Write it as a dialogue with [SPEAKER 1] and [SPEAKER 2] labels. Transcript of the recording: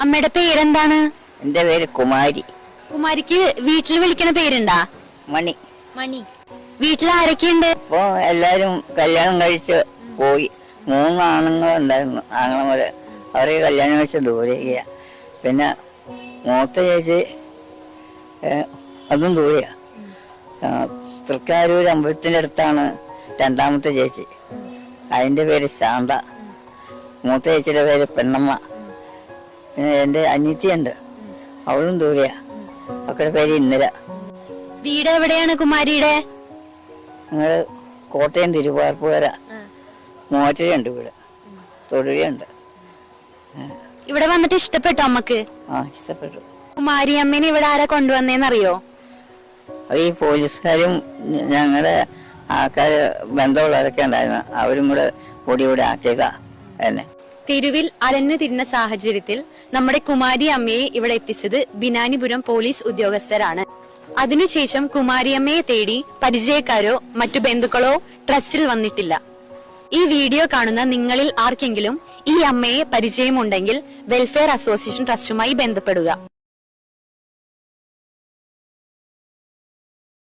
[SPEAKER 1] അമ്മയുടെ പേരെന്താണ്?
[SPEAKER 2] എന്റെ പേര് കുമാരി.
[SPEAKER 1] കുമാരിക്ക് വീട്ടിൽ വിളിക്കണ പേരുണ്ടാ?
[SPEAKER 2] മണി.
[SPEAKER 1] മണി. വീട്ടിൽ ആരൊക്കെയുണ്ട്?
[SPEAKER 2] ഇപ്പൊ എല്ലാരും കല്യാണം കഴിച്ച് പോയി. 3 ആണുങ്ങളുണ്ടായിരുന്നു. ആങ്ങളമാര് അവരെ കല്യാണം കഴിച്ച് ദൂരെയാ. പിന്നെ മൂത്ത ചേച്ചി അതും ദൂരെയാ. തൃക്കാരൂർ അമ്പലത്തിന്റെ അടുത്താണ് രണ്ടാമത്തെ ചേച്ചി. അതിന്റെ പേര് ശാന്ത. മൂത്ത ചേച്ചിയുടെ പേര് പെണ്ണമ്മ. പിന്നെ എന്റെ അനിയത്തിയുണ്ട്, അവളും ദൂരെയാ. അവരുടെ പേര് ഇന്ദിര.
[SPEAKER 1] വീട് എവിടെയാണ് കുമാരിയുടെ?
[SPEAKER 2] ഞങ്ങള് കോട്ടയം തിരുവാർപ്പുകര മൂവാറ്റുപുഴയുണ്ട് വീട്, തൊടുകയുണ്ട്.
[SPEAKER 1] ഇവിടെ വന്നിട്ട് ഇഷ്ടപ്പെട്ടോ അമ്മക്ക്?
[SPEAKER 2] ഇഷ്ടപ്പെട്ടു.
[SPEAKER 1] കുമാരി അമ്മേനെ ഇവിടെ ആരാ കൊണ്ടുവന്നേന്നറിയോ?
[SPEAKER 2] ഈ പോലീസുകാരും ഞങ്ങളുടെ ആൾക്കാര് ബന്ധമുള്ളവരൊക്കെ ഉണ്ടായിരുന്നു. അവരും കൂടെ കൂടി ആക്കിയതാ എന്നെ.
[SPEAKER 1] തെരുവിൽ അലഞ്ഞു തിരിഞ്ഞ സാഹചര്യത്തിൽ നമ്മുടെ കുമാരി അമ്മയെ ഇവിടെ എത്തിച്ചത് ബിനാനിപുരം പോലീസ് ഉദ്യോഗസ്ഥരാണ്. അതിനുശേഷം കുമാരിയമ്മയെ തേടി പരിചയക്കാരോ മറ്റു ബന്ധുക്കളോ ട്രസ്റ്റിൽ വന്നിട്ടില്ല. ഈ വീഡിയോ കാണുന്ന നിങ്ങളിൽ ആർക്കെങ്കിലും ഈ അമ്മയെ പരിചയമുണ്ടെങ്കിൽ വെൽഫെയർ അസോസിയേഷൻ ട്രസ്റ്റുമായി ബന്ധപ്പെടുക.